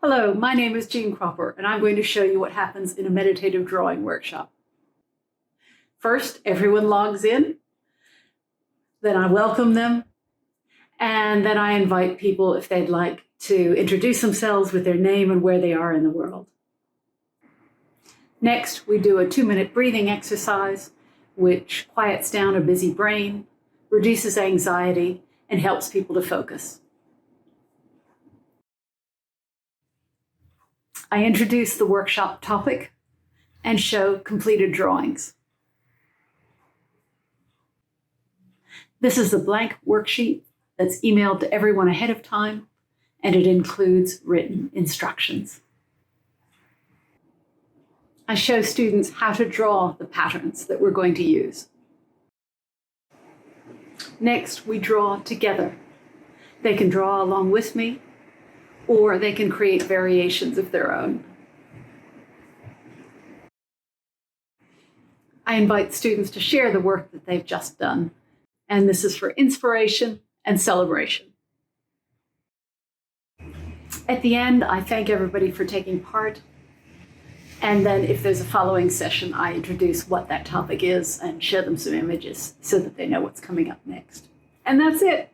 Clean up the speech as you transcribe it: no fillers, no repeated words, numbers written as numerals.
Hello, my name is Jean Kropper, and I'm going to show you what happens in a meditative drawing workshop. First, everyone logs in, then I welcome them, and then I invite people if they'd like to introduce themselves with their name and where they are in the world. Next, we do a 2-minute breathing exercise, which quiets down a busy brain, reduces anxiety, and helps people to focus. I introduce the workshop topic and show completed drawings. This is the blank worksheet that's emailed to everyone ahead of time, and it includes written instructions. I show students how to draw the patterns that we're going to use. Next, we draw together. They can draw along with me, or they can create variations of their own. I invite students to share the work that they've just done, and this is for inspiration and celebration. At the end, I thank everybody for taking part, and then if there's a following session, I introduce what that topic is and show them some images so that they know what's coming up next. And that's it.